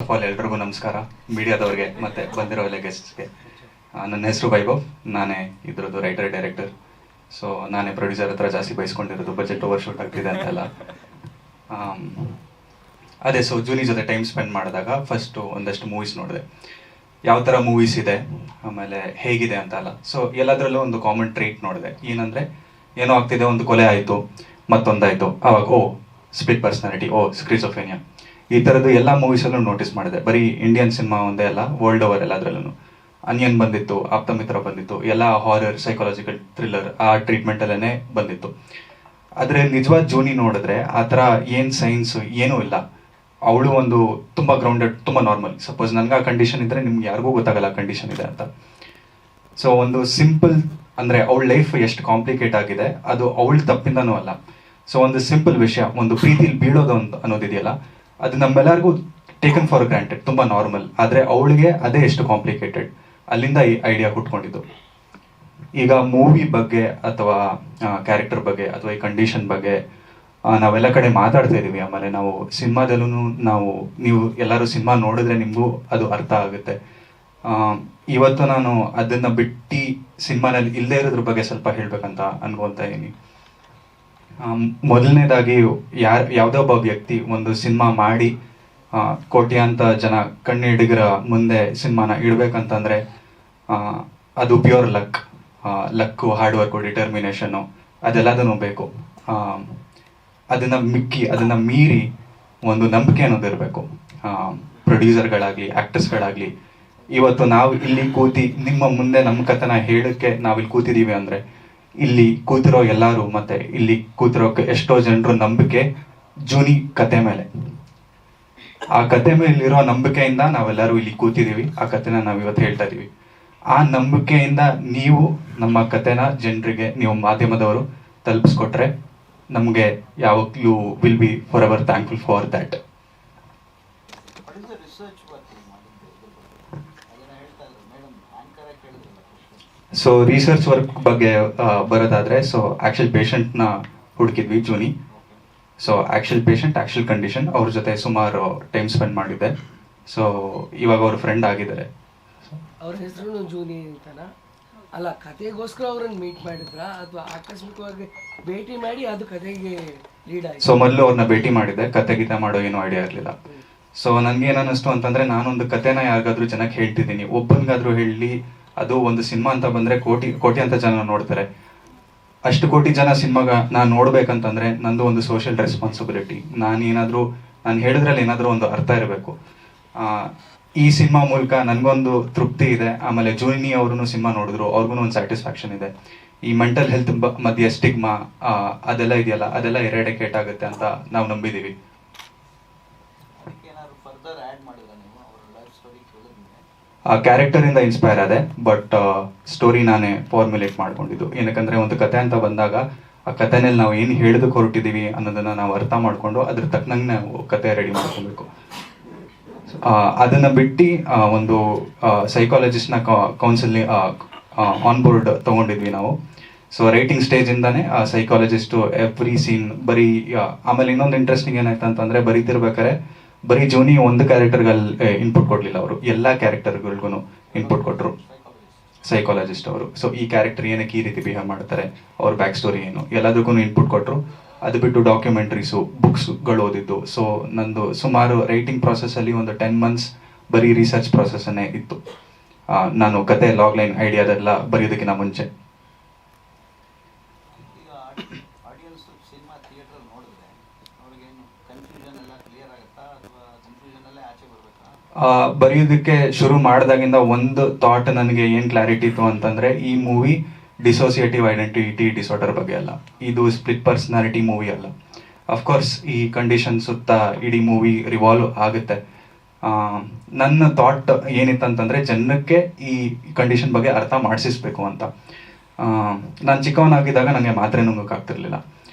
Of all ಎಲ್ರಿಗೂ ನಮಸ್ಕಾರ, ಮೀಡಿಯಾದವ್ರಿಗೆ ಮತ್ತು ಬಂದಿರೋ ಎಲ್ಲ ಗೆಸ್ಟ್ಸ್ಗೆ. ನನ್ನ ಹೆಸರು ವೈಭವ್, ನಾನೇ ಇದ್ರದ್ದು ರೈಟರ್ ಡೈರೆಕ್ಟರ್. ಸೊ ನಾನೇ ಪ್ರೊಡ್ಯೂಸರ್ ಹತ್ರ ಜಾಸ್ತಿ ಬಯಸ್ಕೊಂಡಿರೋದು, ಬಜೆಟ್ ಓವರ್ ಶೂಟ್ ಆಗ್ತಿದೆ ಅಂತೆಲ್ಲ. ಅದೇ, ಸೊ ಜೂನಿ ಜೊತೆ ಟೈಮ್ ಸ್ಪೆಂಡ್ ಮಾಡಿದಾಗ ಫಸ್ಟು ಒಂದಷ್ಟು ಮೂವೀಸ್ ನೋಡಿದೆ, ಯಾವ ಥರ ಮೂವೀಸ್ ಇದೆ, ಆಮೇಲೆ ಹೇಗಿದೆ ಅಂತ ಅಲ್ಲ. ಸೊ ಎಲ್ಲದರಲ್ಲೂ ಒಂದು ಕಾಮನ್ ಟ್ರೇಟ್ ನೋಡಿದೆ, ಏನಂದರೆ ಏನೋ ಆಗ್ತಿದೆ, ಒಂದು ಕೊಲೆ ಆಯಿತು, ಮತ್ತೊಂದಾಯಿತು, ಆವಾಗ ಸ್ಪ್ಲಿಟ್ ಪರ್ಸನಾಲಿಟಿ, ಸ್ಕ್ರಿಜೋಫ್ರೇನಿಯಾ, ಈ ಥರದ್ದು ಎಲ್ಲ ಮೂವೀಸಲ್ಲೂ ನೋಟಿಸ್ ಮಾಡಿದೆ. ಬರೀ ಇಂಡಿಯನ್ ಸಿನಿಮಾ ಒಂದೇ ಅಲ್ಲ, ವರ್ಲ್ಡ್ ಓವರ್ ಎಲ್ಲದರಲ್ಲೂ. ಅನಿಯನ್ ಬಂದಿತ್ತು, ಆಪ್ತಮಿತ್ರ ಬಂದಿತ್ತು, ಎಲ್ಲ ಹಾರರ್, ಸೈಕಾಲಜಿಕಲ್ ಥ್ರಿಲ್ಲರ್ ಆ ಟ್ರೀಟ್ಮೆಂಟಲ್ಲೇ ಬಂದಿತ್ತು. ಆದರೆ ನಿಜವಾದ ಜೂನಿ ನೋಡಿದ್ರೆ ಆ ಥರ ಏನು ಸೈನ್ಸ್ ಏನೂ ಇಲ್ಲ. ಅವಳು ಒಂದು ತುಂಬ ಗ್ರೌಂಡೆಡ್, ತುಂಬ ನಾರ್ಮಲ್. ಸಪೋಸ್ ನನಗೆ ಆ ಕಂಡೀಷನ್ ಇದ್ದರೆ ನಿಮ್ಗೆ ಯಾರಿಗೂ ಗೊತ್ತಾಗಲ್ಲ ಕಂಡೀಷನ್ ಇದೆ ಅಂತ. ಸೊ ಒಂದು ಸಿಂಪಲ್, ಅಂದರೆ ಅವಳ ಲೈಫ್ ಎಷ್ಟು ಕಾಂಪ್ಲಿಕೇಟ್ ಆಗಿದೆ ಅದು ಅವಳ ತಪ್ಪಿಂದನೂ ಅಲ್ಲ. ಸೊ ಒಂದು ಸಿಂಪಲ್ ವಿಷಯ, ಒಂದು ಪ್ರೀತಿಲಿ ಬೀಳೋದು ಅಂತ ಅನ್ನೋದಿದೆಯಲ್ಲ, ಅದು ನಮ್ಮೆಲ್ಲರಿಗೂ ಟೇಕನ್ ಫಾರ್ ಗ್ರಾಂಟೆಡ್, ತುಂಬ ನಾರ್ಮಲ್. ಆದರೆ ಅವಳಿಗೆ ಅದೇ ಎಷ್ಟು ಕಾಂಪ್ಲಿಕೇಟೆಡ್, ಅಲ್ಲಿಂದ ಈ ಐಡಿಯಾ ಹುಟ್ಕೊಂಡಿದ್ದು. ಈಗ ಮೂವಿ ಬಗ್ಗೆ ಅಥವಾ ಕ್ಯಾರೆಕ್ಟರ್ ಬಗ್ಗೆ ಅಥವಾ ಈ ಕಂಡೀಷನ್ ಬಗ್ಗೆ ನಾವೆಲ್ಲ ಕಡೆ ಮಾತಾಡ್ತಾ ಇದ್ದೀವಿ. ಆಮೇಲೆ ನಾವು ಸಿನಿಮಾದಲ್ಲೂ ನೀವು ಎಲ್ಲರೂ ಸಿನಿಮಾ ನೋಡಿದ್ರೆ ನಿಮಗೂ ಅದು ಅರ್ಥ ಆಗುತ್ತೆ. ಇವತ್ತು ನಾನು ಅದನ್ನು ಬಿಟ್ಟು ಸಿನಿಮಾನಲ್ಲಿ ಇಲ್ಲದೇ ಇರೋದ್ರ ಬಗ್ಗೆ ಸ್ವಲ್ಪ ಹೇಳಬೇಕಂತ ಅನ್ಕೊಳ್ತಾ ಇದ್ದೀನಿ. ಮೊದಲನೇದಾಗಿ ಯಾವುದೋ ಒಬ್ಬ ವ್ಯಕ್ತಿ ಒಂದು ಸಿನಿಮಾ ಮಾಡಿ ಕೋಟ್ಯಾಂತ ಜನ ಕಣ್ಣಿಡಿಗರ ಮುಂದೆ ಸಿನಿಮಾನ ಇಡಬೇಕಂತಂದರೆ ಅದು ಪ್ಯೂರ್ ಲಕ್ಕು, ಹಾರ್ಡ್ ವರ್ಕು, ಡಿಟರ್ಮಿನೇಷನ್ನು ಅದೆಲ್ಲದೂ ಬೇಕು. ಅದನ್ನು ಮೀರಿ ಒಂದು ನಂಬಿಕೆ ಅನ್ನೋದು ಇರಬೇಕು. ಪ್ರೊಡ್ಯೂಸರ್ಗಳಾಗಲಿ, ಆ್ಯಕ್ಟರ್ಸ್ಗಳಾಗಲಿ, ಇವತ್ತು ನಾವು ಇಲ್ಲಿ ಕೂತಿ ನಿಮ್ಮ ಮುಂದೆ ನಮ್ಮ ಕಥೆನ ಹೇಳೋಕ್ಕೆ ನಾವಿಲ್ಲಿ ಕೂತಿದ್ದೀವಿ ಅಂದರೆ ಇಲ್ಲಿ ಕೂತಿರೋ ಎಲ್ಲರೂ ಮತ್ತೆ ಇಲ್ಲಿ ಕೂತಿರೋ ಎಷ್ಟೋ ಜನರು ನಂಬಿಕೆ ಜೂನಿ ಕತೆ ಮೇಲೆ. ಆ ಕತೆ ಮೇಲಿರೋ ನಂಬಿಕೆಯಿಂದ ನಾವೆಲ್ಲರೂ ಇಲ್ಲಿ ಕೂತಿದ್ದೀವಿ, ಆ ಕತೆನ ನಾವು ಇವತ್ತು ಹೇಳ್ತಾ ಇದೀವಿ. ಆ ನಂಬಿಕೆಯಿಂದ ನೀವು ನಮ್ಮ ಕತೆನ ಜನರಿಗೆ, ನೀವು ಮಾಧ್ಯಮದವರು ತಲುಪಿಸ್ಕೊಟ್ರೆ ನಮಗೆ ಯಾವಾಗಲೂ will be forever thankful for that. So research work ಬಗ್ಗೆ ಬರೋದಾದ್ರೆ, ಸೊ ಆಕ್ಚುಲ್ ಪೇಷಂಟ್ನ ಹುಡುಕಿದ್ವಿ ಜೂನಿ. So actual patient, actual condition, ಅವ್ರ ಜೊತೆ ಸುಮಾರು ಟೈಮ್ ಸ್ಪೆಂಡ್ ಮಾಡಿದ್ದೆ. ಸೊ ಇವಾಗ ಅವ್ರ ಫ್ರೆಂಡ್ ಆಗಿದ್ದಾರೆ. ಅವ್ರ ಹೆಸರು ಜೂನಿ ಅಂತನಾ? ಅಲ್ಲ, ಕತೆಗೋಸ್ಕರ ಅವ್ರನ್ನ ಮೀಟ್ ಮಾಡಿದ್ರ ಅಥವಾ ಆಕಸ್ಮಿಕವಾಗಿ ಭೇಟಿ ಮಾಡಿ ಅದು ಕತೆಗೆ ಲೀಡ್ ಆಯ್ತು? ಸೊ ಮೊದಲು ಅವ್ರನ್ನ ಭೇಟಿ ಮಾಡಿದ್ದೆ, ಕತೆ ಗೀತೆ ಮಾಡೋ ಏನೂ ಐಡಿಯಾ ಇರಲಿಲ್ಲ. ಸೊ ನನ್ಗೇನು ಅನ್ನಿಸ್ತು ಅಂತಂದ್ರೆ, ನಾನೊಂದು ಕತೆನ ಯಾರಿಗಾದ್ರೂ ಜನಕ್ಕೆ ಹೇಳ್ತಿದ್ದೀನಿ, ಒಬ್ಬನಿಗಾದ್ರೂ ಹೇಳಿ, ಅದು ಒಂದು ಸಿನಿಮಾ ಅಂತ ಬಂದರೆ ಕೋಟಿ ಅಂತ ಜನ ನೋಡ್ತಾರೆ. ಅಷ್ಟು ಕೋಟಿ ಜನ ಸಿನಿಮಾಗ ನಾನು ನೋಡ್ಬೇಕಂತಂದ್ರೆ ನಂದು ಒಂದು ಸೋಷಿಯಲ್ ರೆಸ್ಪಾನ್ಸಿಬಿಲಿಟಿ. ನಾನು ಹೇಳಿದ್ರಲ್ಲಿ ಏನಾದರೂ ಒಂದು ಅರ್ಥ ಇರಬೇಕು. ಈ ಸಿನಿಮಾ ಮೂಲಕ ನನಗೊಂದು ತೃಪ್ತಿ ಇದೆ. ಆಮೇಲೆ ಜೂನಿ ಅವ್ರೂ ಸಿನಿಮಾ ನೋಡಿದ್ರು, ಅವ್ರಿಗೂ ಒಂದು ಸ್ಯಾಟಿಸ್ಫ್ಯಾಕ್ಷನ್ ಇದೆ. ಈ ಮೆಂಟಲ್ ಹೆಲ್ತ್ ಮಧ್ಯೆ ಸ್ಟಿಗ್ಮಾ ಅದೆಲ್ಲ ಇದೆಯಲ್ಲ, ಅದೆಲ್ಲ ಎರಾಡಿಕೇಟ್ ಆಗುತ್ತೆ ಅಂತ ನಾವು ನಂಬಿದ್ದೀವಿ. ಆ ಕ್ಯಾರೆಕ್ಟರಿಂದ ಇನ್ಸ್ಪೈರ್ ಆದೆ, ಬಟ್ ಸ್ಟೋರಿ ನಾನೇ ಫಾರ್ಮುಲೇಟ್ ಮಾಡ್ಕೊಂಡಿದ್ದು. ಏನಕ್ಕಂದ್ರೆ ಒಂದು ಕತೆ ಅಂತ ಬಂದಾಗ ಆ ಕತೆನಲ್ಲಿ ನಾವು ಏನು ಹೇಳೋದಕ್ಕೆ ಹೊರಟಿದ್ದೀವಿ ಅನ್ನೋದನ್ನ ನಾವು ಅರ್ಥ ಮಾಡ್ಕೊಂಡು ಅದ್ರ ತಕ್ಕನಂಗೆ ನಾವು ಕತೆ ರೆಡಿ ಮಾಡ್ಕೊಬೇಕು. ಅದನ್ನ ಬಿಟ್ಟು ಒಂದು ಸೈಕಾಲಜಿಸ್ಟ್ನ ಕೌನ್ಸಿಲ್ ಆನ್ ಬೋರ್ಡ್ ತಗೊಂಡಿದ್ವಿ ನಾವು. ಸೊ ರೈಟಿಂಗ್ ಸ್ಟೇಜಿಂದಾನೇ ಸೈಕಾಲಜಿಸ್ಟು ಎವ್ರಿ ಸೀನ್ ಬರೀ. ಆಮೇಲೆ ಇನ್ನೊಂದು ಇಂಟ್ರೆಸ್ಟಿಂಗ್ ಏನಾಯ್ತು ಅಂತಂದ್ರೆ, ಬರೀತಿರ್ಬೇಕಾರೆ ಬರೀ ಜೂನಿ ಒಂದು ಕ್ಯಾರೆಕ್ಟರ್ಗಳಲ್ಲಿ ಇನ್ಪುಟ್ ಕೊಡ್ಲಿಲ್ಲ, ಅವರು ಎಲ್ಲ ಕ್ಯಾರೆಕ್ಟರ್ಗಳಿಗೂ ಇನ್ಪುಟ್ ಕೊಟ್ಟರು ಸೈಕಾಲಜಿಸ್ಟ್ ಅವರು. ಸೊ ಈ ಕ್ಯಾರೆಕ್ಟರ್ ಏನಕ್ಕೆ ಈ ರೀತಿ ಬಿಹೇವ್ ಮಾಡ್ತಾರೆ, ಅವ್ರ ಬ್ಯಾಕ್ ಸ್ಟೋರಿ ಏನು, ಎಲ್ಲದಕ್ಕೂ ಇನ್ಪುಟ್ ಕೊಟ್ಟರು. ಅದು ಬಿಟ್ಟು ಡಾಕ್ಯುಮೆಂಟ್ರೀಸು, ಬುಕ್ಸ್ಗಳು ಓದಿದ್ದು. ಸೊ ನಂದು ಸುಮಾರು ರೈಟಿಂಗ್ ಪ್ರಾಸೆಸ್ಸಲ್ಲಿ ಒಂದು 10 months ಬರೀ ರಿಸರ್ಚ್ ಪ್ರಾಸೆಸ್ಸನ್ನೇ ಇತ್ತು. ನಾನು ಕತೆ ಲಾಗ್ಲೈನ್ ಐಡಿಯಾದೆಲ್ಲ ಬರೆಯೋದಕ್ಕಿಂತ ಮುಂಚೆ. ಬರೆಯೋದಕ್ಕೆ ಶುರು ಮಾಡಿದಾಗಿಂದ ಒಂದು ಥಾಟ್ ನನಗೆ ಏನು ಕ್ಲಾರಿಟಿ ಇತ್ತು ಅಂತಂದರೆ, ಈ ಮೂವಿ ಡಿಸೋಸಿಯೇಟಿವ್ ಐಡೆಂಟಿಟಿ ಡಿಸಾರ್ಡರ್ ಬಗ್ಗೆ ಅಲ್ಲ, ಇದು ಸ್ಪ್ಲಿಟ್ ಪರ್ಸನಾಲಿಟಿ ಮೂವಿ ಅಲ್ಲ. ಅಫ್ಕೋರ್ಸ್ ಈ ಕಂಡೀಷನ್ ಸುತ್ತ ಇಡೀ ಮೂವಿ ರಿವಾಲ್ವ್ ಆಗುತ್ತೆ. ನನ್ನ ಥಾಟ್ ಏನಿತ್ತಂತಂದರೆ, ಜನಕ್ಕೆ ಈ ಕಂಡೀಷನ್ ಬಗ್ಗೆ ಅರ್ಥ ಮಾಡಿಸಿಸ್ಬೇಕು ಅಂತ. ನಾನು ಚಿಕ್ಕವನಾಗಿದ್ದಾಗ ನನಗೆ ಮಾತ್ರೆ ನುಂಗೋಕ್ಕಾಗ್ತಿರ್ಲಿಲ್ಲ.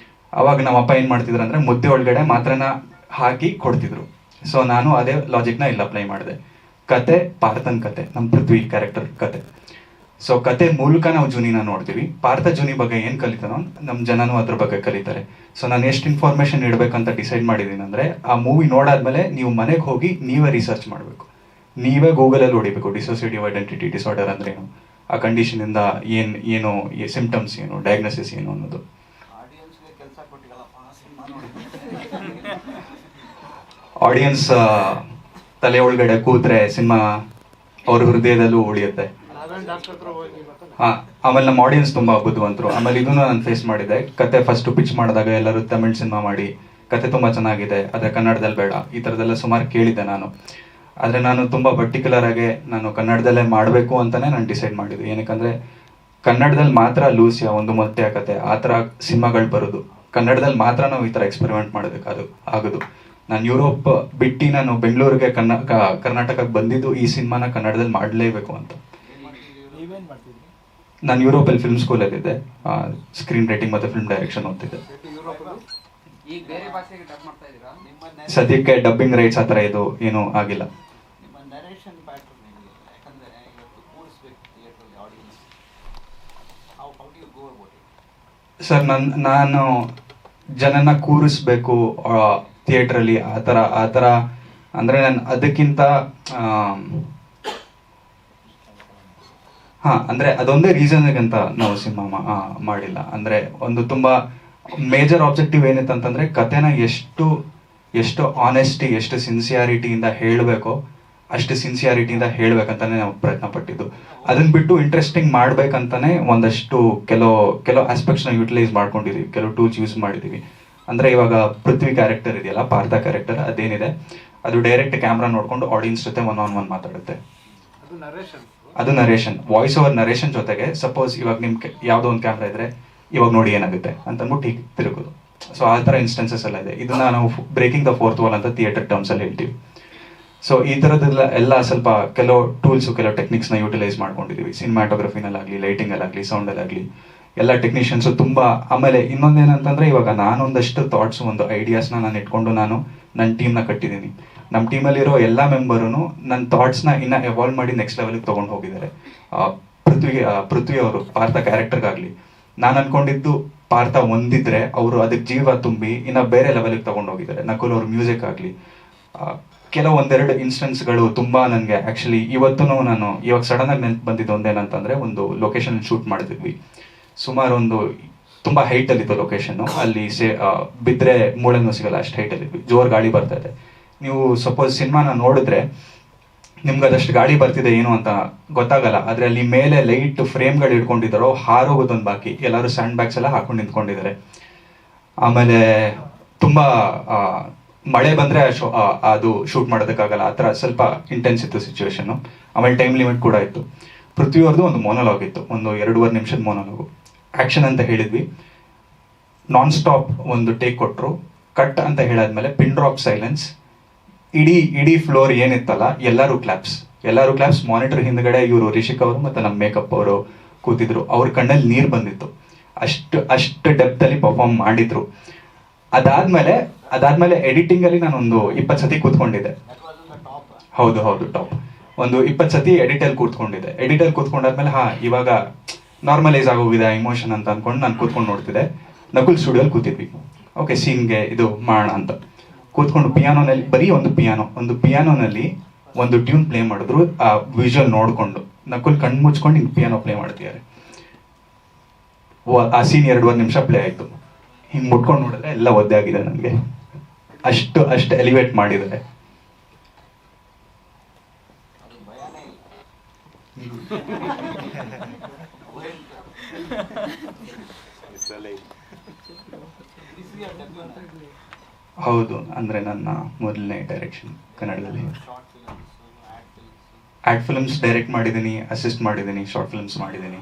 ಅವಾಗ ನಮ್ಮ ಅಪ್ಪ ಏನು ಮಾಡ್ತಿದ್ರು ಅಂದರೆ, ಮುದ್ದೆ ಒಳಗಡೆ ಮಾತ್ರೆನ ಹಾಕಿ ಕೊಡ್ತಿದ್ರು. ಸೊ ನಾನು ಅದೇ ಲಾಜಿಕ್ನ ಇಲ್ಲಿ ಅಪ್ಲೈ ಮಾಡಿದೆ. ಕತೆ ಪಾರ್ಥನ್ ಕತೆ, ನಮ್ಮ ಪೃಥ್ವಿ ಕ್ಯಾರೆಕ್ಟರ್ ಕತೆ. ಸೊ ಕತೆ ಮೂಲಕ ನಾವು ಜೂನಿನ ನೋಡ್ತೀವಿ. ಪಾರ್ಥ ಜೂನಿ ಬಗ್ಗೆ ಏನು ಕಲಿತಾನೋ ನಮ್ಮ ಜನನೂ ಅದ್ರ ಬಗ್ಗೆ ಕಲಿತಾರೆ. ಸೊ ನಾನು ಎಷ್ಟು ಇನ್ಫಾರ್ಮೇಶನ್ ಇಡಬೇಕಂತ ಡಿಸೈಡ್ ಮಾಡಿದ್ದೀನಿ ಅಂದರೆ, ಆ ಮೂವಿ ನೋಡಾದ್ಮೇಲೆ ನೀವು ಮನೆಗೆ ಹೋಗಿ ನೀವೇ ರಿಸರ್ಚ್ ಮಾಡಬೇಕು. ನೀವೇ ಗೂಗಲಲ್ಲಿ ಹೊಡಿಬೇಕು ಡಿಸೋಸಿಯೇಟಿವ್ ಐಡೆಂಟಿಟಿ ಡಿಸಾರ್ಡರ್ ಅಂದ್ರೆ ಏನು, ಆ ಕಂಡೀಷನಿಂದ ಏನು ಸಿಂಪ್ಟಮ್ಸ್ ಏನು, ಡಯಾಗ್ನೋಸಿಸ್ ಏನು ಅನ್ನೋದು. ಆಡಿಯನ್ಸ್ ತಲೆ ಒಳಗಡೆ ಕೂತ್ರೆ ಸಿನಿಮಾ ಅವ್ರ ಹೃದಯದಲ್ಲೂ ಉಳಿಯುತ್ತೆ. ಆಮೇಲೆ ನಮ್ಮ ಆಡಿಯನ್ಸ್ ತುಂಬಾ ಬುದ್ಧಿವಂತರು. ಆಮೇಲೆ ಇದನ್ನು ನಾನು ಫೇಸ್ ಮಾಡಿದೆ. ಕತೆ ಫಸ್ಟ್ ಪಿಚ್ ಮಾಡಿದಾಗ ಎಲ್ಲರೂ ತಮಿಳ್ ಸಿನಿಮಾ ಮಾಡಿ, ಕತೆ ತುಂಬಾ ಚೆನ್ನಾಗಿದೆ ಆದರೆ ಕನ್ನಡದಲ್ಲಿ ಬೇಡ, ಈ ಥರದ್ದೆಲ್ಲ ಸುಮಾರು ಕೇಳಿದ್ದೆ ನಾನು. ಆದರೆ ನಾನು ತುಂಬ ಪರ್ಟಿಕ್ಯುಲರ್ ಆಗಿ ನಾನು ಕನ್ನಡದಲ್ಲೇ ಮಾಡಬೇಕು ಅಂತಲೇ ನಾನು ಡಿಸೈಡ್ ಮಾಡಿದ್ದೆ. ಏನಕ್ಕಂದರೆ ಕನ್ನಡದಲ್ಲಿ ಮಾತ್ರ ಲೂಸಿಯಾ, ಒಂದು ಮೊಟ್ಟೆಯ ಕತೆ, ಆ ಥರ ಸಿನಿಮಾಗಳು ಬರೋದು. ಕನ್ನಡದಲ್ಲಿ ಮಾತ್ರ ನಾವು ಈ ಥರ ಎಕ್ಸ್ಪೆರಿಮೆಂಟ್ ಮಾಡೋದಕ್ಕೆ ಆಗೋದು. ನಾನು ಯುರೋಪ್ ಬಿಟ್ಟು ನಾನು ಬೆಂಗಳೂರಿಗೆ ಕರ್ನಾಟಕಕ್ಕೆ ಬಂದಿದ್ದು ಈ ಸಿನಿಮಾನ ಕನ್ನಡದಲ್ಲಿ ಮಾಡಲೇಬೇಕು ಅಂತ. ನಾನು ಯುರೋಪಲ್ಲಿ ಫಿಲ್ಮ್ ಸ್ಕೂಲಲ್ಲಿದ್ದೆ, ಸ್ಕ್ರೀನ್ ರೈಟಿಂಗ್ ಮತ್ತು ಫಿಲ್ಮ್ ಡೈರೆಕ್ಷನ್ ಓದ್ತಿದ್ದೆ. ಸದ್ಯಕ್ಕೆ ಡಬ್ಬಿಂಗ್ ರೈಟ್ಸ್ ಆ ಥರ ಇದು ಏನೂ ಆಗಿಲ್ಲ. ಸರ್ ನಾನು ಜನನ ಕೂರಿಸ್ಬೇಕು ಥಿಯೇಟ್ರಲ್ಲಿ, ಆ ಥರ ಅಂದರೆ ನಾನು ಅದಕ್ಕಿಂತ ಅಂದರೆ ಅದೊಂದೇ ರೀಸನ್ಗಂತ ನಾವು ಸಿನಿಮಾ ಮಾಡಿಲ್ಲ. ಅಂದರೆ ಒಂದು ತುಂಬ ಮೇಜರ್ ಆಬ್ಜೆಕ್ಟಿವ್ ಏನಿತ್ತು ಅಂತಂದರೆ ಕತೆನ ಎಷ್ಟು ಆನೆಸ್ಟಿ, ಎಷ್ಟು ಸಿನ್ಸಿಯಾರಿಟಿಯಿಂದ ಹೇಳಬೇಕೋ ಅಷ್ಟು ಸಿನ್ಸಿಯಾರಿಟಿಯಿಂದ ಹೇಳ್ಬೇಕಂತಾನೆ ನಾವು ಪ್ರಯತ್ನ ಪಟ್ಟಿದ್ದು. ಅದನ್ನ ಬಿಟ್ಟು ಇಂಟ್ರೆಸ್ಟಿಂಗ್ ಮಾಡ್ಬೇಕಂತಾನೆ ಒಂದಷ್ಟು ಕೆಲವು ಆಸ್ಪೆಕ್ಟ್ಸ್ನ ಯೂಟಿಲೈಸ್ ಮಾಡ್ಕೊಂಡಿದ್ದೀವಿ, ಕೆಲವು ಟೂಲ್ಸ್ ಯೂಸ್ ಮಾಡಿದ್ದೀವಿ. ಅಂದರೆ ಇವಾಗ ಪೃಥ್ವಿ ಕ್ಯಾರೆಕ್ಟರ್ ಇದೆಯಲ್ಲ, ಪಾರ್ಥ ಕ್ಯಾರೆಕ್ಟರ್, ಅದೇನಿದೆ ಅದು ಡೈರೆಕ್ಟ್ ಕ್ಯಾಮ್ರಾ ನೋಡ್ಕೊಂಡು ಆಡಿಯನ್ಸ್ ಜೊತೆ ಒನ್ ಮಾತಾಡುತ್ತೆ. ಅದು ನರೇಷನ್, ವಾಯ್ಸ್ ಓವರ್ ನರೇಷನ್ ಜೊತೆಗೆ. ಸಪೋಸ್ ಇವಾಗ ನಿಮ್ಗೆ ಯಾವುದೋ ಒಂದು ಕ್ಯಾಮ್ರಾ ಇದ್ರೆ ಇವಾಗ ನೋಡಿ ಏನಾಗುತ್ತೆ ಅಂತ ಅಂದ್ಬಿಟ್ಟು ಹೀಗೆ ತಿರುಗೋದು. ಸೊ ಆ ಥರ ಇನ್ಸ್ಟೆನ್ಸಸ್ ಎಲ್ಲ ಇದೆ. ಇದನ್ನ ನಾವು ಬ್ರೇಕಿಂಗ್ ದ ಫೋರ್ತ್ ವಾಲ್ ಅಂತ ಥಿಯೇಟರ್ ಟರ್ಮ್ಸ್ ಅಲ್ಲಿ ಹೇಳ್ತೀವಿ. ಸೊ ಈ ಥರದ್ದೆಲ್ಲ ಎಲ್ಲ ಸ್ವಲ್ಪ ಕೆಲವು ಟೂಲ್ಸು, ಕೆಲವು ಟೆಕ್ನಿಕ್ಸ್ನ ಯೂಟಿಲೈಸ್ ಮಾಡ್ಕೊಂಡಿದ್ದೀವಿ. ಸಿನಿಮಾಟೋಗ್ರಫಿನಲ್ಲಾಗಲಿ, ಲೈಟಿಂಗಲ್ಲಾಗಲಿ, ಸೌಂಡಲ್ಲಾಗಲಿ ಎಲ್ಲ ಟೆಕ್ನಿಷಿಯನ್ಸು ತುಂಬ. ಆಮೇಲೆ ಇನ್ನೊಂದೇನಂತಂದರೆ ಇವಾಗ ನಾನೊಂದಷ್ಟು ಥಾಟ್ಸು, ಒಂದು ಐಡಿಯಾಸ್ನ ನಾನು ಇಟ್ಕೊಂಡು ನಾನು ನನ್ನ ಟೀಮ್ನ ಕಟ್ಟಿದ್ದೀನಿ. ನಮ್ಮ ಟೀಮಲ್ಲಿರೋ ಎಲ್ಲ ಮೆಂಬರೂ ನನ್ನ ಥಾಟ್ಸ್ನ ಇನ್ನೂ ಎವಾಲ್ವ್ ಮಾಡಿ ನೆಕ್ಸ್ಟ್ ಲೆವೆಲ್ಗೆ ತೊಗೊಂಡು ಹೋಗಿದ್ದಾರೆ. ಪೃಥ್ವಿ ಅವರು ಪಾರ್ಥ ಕ್ಯಾರೆಕ್ಟರ್ಗಾಗಲಿ, ನಾನು ಅನ್ಕೊಂಡಿದ್ದು ಪಾರ್ಥ ಒಂದಿದ್ರೆ ಅವರು ಅದಕ್ಕೆ ಜೀವ ತುಂಬಿ ಇನ್ನು ಬೇರೆ ಲೆವೆಲ್ಗೆ ತೊಗೊಂಡು ಹೋಗಿದ್ದಾರೆ. ನಕುಲ್ ಅವ್ರ ಮ್ಯೂಸಿಕ್ ಆಗಲಿ, ಒಂದೆರಡು ಇನ್ಸ್ಟೆನ್ಸ್ಗಳು ತುಂಬ ನನಗೆ ಆ್ಯಕ್ಚುಲಿ ಇವತ್ತು ನಾನು ಇವಾಗ ಸಡನ್ನಾಗಿ ನೆನಪು ಬಂದಿದ್ದು ಒಂದೇನಂತಂದರೆ, ಒಂದು ಲೊಕೇಶನ್ ಶೂಟ್ ಮಾಡ್ತಿದ್ವಿ. ಸುಮಾರು ಒಂದು ತುಂಬ ಹೈಟಲ್ಲಿತ್ತು ಲೊಕೇಶನ್ನು. ಅಲ್ಲಿ ಬಿದ್ದರೆ ಮೂಳೆನೂ ಸಿಗಲ್ಲ, ಅಷ್ಟು ಹೈಟಲ್ಲಿದ್ವಿ. ಜೋರು ಗಾಳಿ ಬರ್ತಾ ಇದೆ. ನೀವು ಸಪೋಸ್ ಸಿನಿಮಾನ ನೋಡಿದ್ರೆ ನಿಮ್ಗೆ ಅದಷ್ಟು ಗಾಳಿ ಬರ್ತಿದೆ ಏನು ಅಂತ ಗೊತ್ತಾಗಲ್ಲ. ಆದರೆ ಅಲ್ಲಿ ಮೇಲೆ ಲೈಟ್ ಫ್ರೇಮ್ಗಳು ಇಟ್ಕೊಂಡಿದ್ದಾರೋ ಹಾರೋಗೋದೊಂದು ಬಾಕಿ. ಎಲ್ಲರೂ ಸ್ಯಾಂಡ್ ಬ್ಯಾಗ್ಸ್ ಎಲ್ಲ ಹಾಕೊಂಡು ನಿಂತ್ಕೊಂಡಿದ್ದಾರೆ. ಆಮೇಲೆ ತುಂಬ ಮಳೆ ಬಂದರೆ ಅದು ಶೂಟ್ ಮಾಡೋದಕ್ಕಾಗಲ್ಲ, ಆ ಥರ ಸ್ವಲ್ಪ ಇಂಟೆನ್ಸ್ ಇತ್ತು ಸಿಚುವೇಶನ್ನು. ಆಮೇಲೆ ಟೈಮ್ ಲಿಮಿಟ್ ಕೂಡ ಇತ್ತು. ಪೃಥ್ವಿಯವ್ರದ್ದು ಒಂದು ಮೋನೋಲಾಗ್ ಇತ್ತು, ಒಂದು 2.5 ನಿಮಿಷದ ಮೋನೋಲಾಗು. ಆ್ಯಕ್ಷನ್ ಅಂತ ಹೇಳಿದ್ವಿ, ನಾನ್ ಸ್ಟಾಪ್ ಒಂದು ಟೇಕ್ ಕೊಟ್ಟರು. ಕಟ್ ಅಂತ ಹೇಳಾದ್ಮೇಲೆ ಪಿನ್ ಡ್ರಾಪ್ ಸೈಲೆನ್ಸ್. ಇಡೀ ಫ್ಲೋರ್ ಏನಿತ್ತಲ್ಲ ಎಲ್ಲರೂ ಕ್ಲಾಪ್ಸ್. ಮಾನಿಟರ್ ಹಿಂದ್ಗಡೆ ಇವರು ರಿಷಿಕ್ ಅವರು ಮತ್ತು ನಮ್ಮ ಮೇಕಪ್ ಅವರು ಕೂತಿದ್ರು. ಅವ್ರ ಕಣ್ಣಲ್ಲಿ ನೀರು ಬಂದಿತ್ತು. ಅಷ್ಟು ಡೆಪ್ತಲ್ಲಿ ಪರ್ಫಾರ್ಮ್ ಮಾಡಿದ್ರು. ಅದಾದ್ಮೇಲೆ ಎಡಿಟಿಂಗಲ್ಲಿ ನಾನೊಂದು 20 ಸತಿ ಕೂತ್ಕೊಂಡಿದ್ದೆ. ಹೌದು ಟಾಪ್. ಒಂದು 20 ಸತಿ ಎಡಿಟಲ್ಲಿ ಕೂತ್ಕೊಂಡಾದ್ಮೇಲೆ ಇವಾಗ ನಾರ್ಮಲೈಸ್ ಆಗೋಗಿದೆ ಇಮೋಷನ್ ಅಂತ ಅನ್ಕೊಂಡು ನಾನು ಕೂತ್ಕೊಂಡು ನೋಡ್ತಿದ್ದೆ. ನಕುಲ್ ಸ್ಟುಡಿಯೋಲ್ಲಿ ಕೂತಿದ್ವಿ. ಓಕೆ, ಸೀನ್ಗೆ ಇದು ಮಾಡೋಣ ಅಂತ ಕೂತ್ಕೊಂಡು ಪಿಯಾನೋನಲ್ಲಿ, ಬರೀ ಒಂದು ಪಿಯಾನೋನಲ್ಲಿ ಒಂದು ಟ್ಯೂನ್ ಪ್ಲೇ ಮಾಡಿದ್ರು. ಆ ವಿಜುವಲ್ ನೋಡ್ಕೊಂಡು ನಕುಲ್ ಕಣ್ಣು ಮುಚ್ಕೊಂಡು ಹಿಂಗೆ ಪಿಯಾನೋ ಪ್ಲೇ ಮಾಡ್ತಿದ್ದಾರೆ. ಆ ಸೀನ್ 2.5 ನಿಮಿಷ ಪ್ಲೇ ಆಯಿತು. ಹಿಂಗೆ ಮುಟ್ಕೊಂಡು ನೋಡಿದ್ರೆ ಎಲ್ಲ ಒದ್ದೆ ಆಗಿದೆ ನನಗೆ. ಅಷ್ಟು ಎಲಿವೇಟ್ ಮಾಡಿದ್ದಾರೆ. ಹೌದು, ಅಂದರೆ ನನ್ನ ಮೊದಲನೇ ಡೈರೆಕ್ಷನ್ ಕನ್ನಡದಲ್ಲಿ. ಆ್ಯಡ್ ಫಿಲ್ಮ್ಸ್ ಡೈರೆಕ್ಟ್ ಮಾಡಿದ್ದೀನಿ, ಅಸಿಸ್ಟ್ ಮಾಡಿದ್ದೀನಿ, ಶಾರ್ಟ್ ಫಿಲ್ಮ್ಸ್ ಮಾಡಿದ್ದೀನಿ.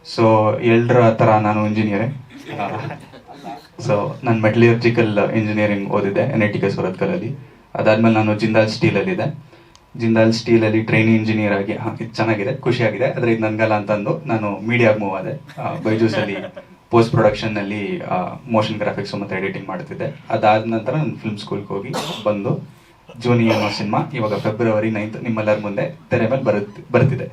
ಸೊ ಎಲ್ಲರ ಥರ ನಾನು ಇಂಜಿನಿಯರೇ. ಸೊ ನಾನು ಮೆಟಲರ್ಜಿಕಲ್ ಇಂಜಿನಿಯರಿಂಗ್ ಓದಿದ್ದೆ NIT ಸುರತ್ಕಲಲ್ಲಿ. ಅದಾದ್ಮೇಲೆ ನಾನು ಜಿಂದಾಲ್ ಸ್ಟೀಲಲ್ಲಿ ಟ್ರೈನಿ ಇಂಜಿನಿಯರ್ ಆಗಿ, ಇದು ಚೆನ್ನಾಗಿದೆ, ಖುಷಿಯಾಗಿದೆ, ಆದರೆ ಇದು ನನಗಲ್ಲ ಅಂತಂದು ನಾನು ಮೀಡಿಯಾಗೆ ಮೂವ್ ಆದೆ. ಬೈಜೂಸಲ್ಲಿ ಪೋಸ್ಟ್ ಪ್ರೊಡಕ್ಷನ್ನಲ್ಲಿ ಮೋಷನ್ ಗ್ರಾಫಿಕ್ಸು ಮತ್ತು ಎಡಿಟಿಂಗ್ ಮಾಡ್ತಿದ್ದೆ. ಅದಾದ ನಂತರ ನಾನು ಫಿಲ್ಮ್ ಸ್ಕೂಲ್ಗೆ ಹೋಗಿ ಬಂದು ಜೂನಿ ಅನ್ನೋ ಸಿನಿಮಾ ಇವಾಗ ಫೆಬ್ರವರಿ 9 ನಿಮ್ಮೆಲ್ಲರ ಮುಂದೆ ತೆರೆ ಮೇಲೆ ಬರ್ತಿದೆ.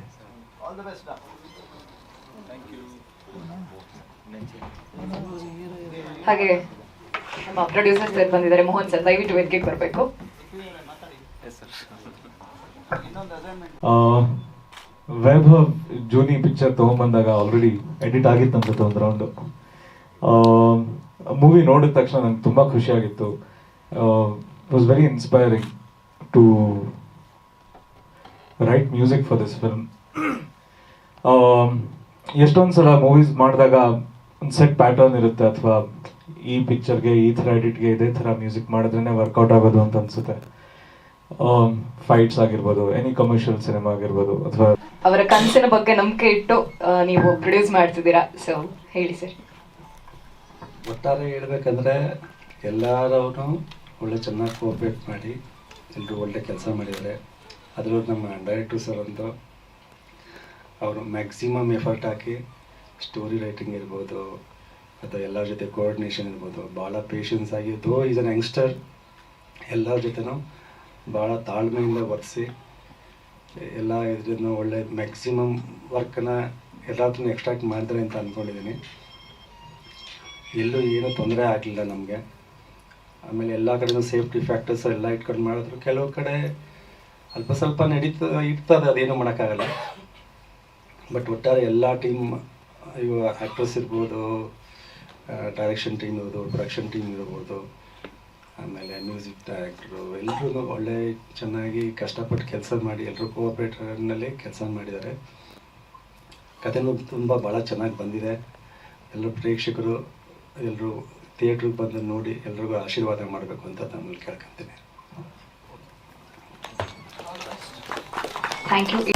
ಹಾಗೆ ನಮ್ಮ ಪ್ರೊಡ್ಯೂಸರ್ ಸರ್ ಬಂದಿದ್ದಾರೆ, ಮೋಹನ್ ಸರ್, ದಯವಿಟ್ಟು ವೇದಿಕೆಗೆ ಬರಬೇಕು. ವೈಭವ್ ಜೂನಿ ಪಿಕ್ಚರ್ ತೊಗೊಂಬಂದಾಗ ಆಲ್ರೆಡಿ ಎಡಿಟ್ ಆಗಿತ್ತು ಅನ್ಸುತ್ತೆ ಒಂದು ರೌಂಡು. ಮೂವಿ ನೋಡಿದ ತಕ್ಷಣ ನಂಗೆ ತುಂಬ ಖುಷಿಯಾಗಿತ್ತು. Was very inspiring to write music for this film. ಎಷ್ಟೊಂದು ಸಲ ಮೂವೀಸ್ ಮಾಡಿದಾಗ ಒಂದು ಸೆಟ್ ಪ್ಯಾಟರ್ನ್ ಇರುತ್ತೆ, ಅಥವಾ ಈ ಪಿಕ್ಚರ್ಗೆ ಈ ಥರ ಎಡಿಟ್ಗೆ ಇದೇ ಥರ ಮ್ಯೂಸಿಕ್ ಮಾಡಿದ್ರೇ ವರ್ಕೌಟ್ ಆಗೋದು ಅಂತ ಅನ್ಸುತ್ತೆ. ಫೈಟ್ಸ್ ಆಗಿರ್ಬೋದು, ಎನಿ ಕಮರ್ಷಿಯಲ್ ಸಿನಿಮಾ ಆಗಿರ್ಬೋದು, ಅಥವಾ ಅವರ ಕನಸಿನ ಬಗ್ಗೆ ನಂಬಿಕೆ ಇಟ್ಟು ನೀವು ಪ್ರೊಡ್ಯೂಸ್ ಮಾಡ್ತಿದ್ದೀರಾ. ಸೊ ಹೇಳಿ ಸರ್. ಒಟ್ಟಾರೆ ಹೇಳ್ಬೇಕಂದ್ರೆ ಎಲ್ಲರೂ ಒಳ್ಳೆ ಚೆನ್ನಾಗಿ ಕೋಆಪ್ರೇಟ್ ಮಾಡಿ ಎಲ್ಲರೂ ಒಳ್ಳೆ ಕೆಲಸ ಮಾಡಿದ್ದಾರೆ. ಅದರಲ್ಲೂ ನಮ್ಮ ಡೈರೆಕ್ಟರ್ ಸರ್ ಒಂದು ಅವರು ಮ್ಯಾಕ್ಸಿಮಮ್ ಎಫರ್ಟ್ ಹಾಕಿ ಸ್ಟೋರಿ ರೈಟಿಂಗ್ ಇರ್ಬೋದು ಅಥವಾ ಎಲ್ಲರ ಜೊತೆ ಕೋಆರ್ಡಿನೇಷನ್ ಇರ್ಬೋದು, ಭಾಳ ಪೇಷನ್ಸ್ ಆಗಿ ದೋ ಈಸ್ ಅನ್ ಯಂಗ್ಸ್ಟರ್, ಎಲ್ಲರ ಜೊತೆನೂ ಭಾಳ ತಾಳ್ಮೆಯಿಂದ ವರ್ತಿಸಿ ಎಲ್ಲ ಇದನ್ನು ಒಳ್ಳೆ ಮ್ಯಾಕ್ಸಿಮಮ್ ವರ್ಕನ್ನು ಎಲ್ಲಾದ್ರೂ ಎಕ್ಸ್ಟ್ರಾಕ್ಟ್ ಮಾಡಿದ್ರೆ ಅಂತ ಅಂದ್ಕೊಂಡಿದ್ದೀನಿ. ಎಲ್ಲೂ ಏನೂ ತೊಂದರೆ ಆಗಲಿಲ್ಲ ನಮಗೆ. ಆಮೇಲೆ ಎಲ್ಲ ಕಡೆನೂ ಸೇಫ್ಟಿ ಫ್ಯಾಕ್ಟರ್ಸ್ ಎಲ್ಲ ಇಟ್ಕೊಂಡು ಮಾಡಿದ್ರು. ಕೆಲವು ಕಡೆ ಅಲ್ಪ ಸ್ವಲ್ಪ ಇರ್ತದೆ, ಅದೇನು ಮಾಡೋಕ್ಕಾಗಲ್ಲ. ಬಟ್ ಒಟ್ಟಾರೆ ಎಲ್ಲ ಟೀಮ್, ಇವು ಆ್ಯಕ್ಟ್ರಸ್ ಇರ್ಬೋದು, ಡೈರೆಕ್ಷನ್ ಟೀಮ್ ಇರ್ಬೋದು, ಪ್ರೊಡಕ್ಷನ್ ಟೀಮ್ ಇರ್ಬೋದು, ಆಮೇಲೆ ಮ್ಯೂಸಿಕ್ ಡೈರೆಕ್ಟ್ರು, ಎಲ್ಲರೂ ಒಳ್ಳೆ ಚೆನ್ನಾಗಿ ಕಷ್ಟಪಟ್ಟು ಕೆಲಸ ಮಾಡಿ ಎಲ್ಲರೂ ಕೋಆಪ್ರೇಟರ್ನಲ್ಲಿ ಕೆಲಸ ಮಾಡಿದ್ದಾರೆ. ಕಥೆನೂ ತುಂಬ ಭಾಳ ಚೆನ್ನಾಗಿ ಬಂದಿದೆ. ಎಲ್ಲರೂ ಪ್ರೇಕ್ಷಕರು ಎಲ್ಲರೂ ಥಿಯೇಟ್ರಿಗೆ ಬಂದು ನೋಡಿ ಎಲ್ರಿಗೂ ಆಶೀರ್ವಾದ ಮಾಡಬೇಕು ಅಂತ ತಮ್ಮಲ್ಲಿ ಕೇಳ್ಕೊತೀನಿ. Thank you.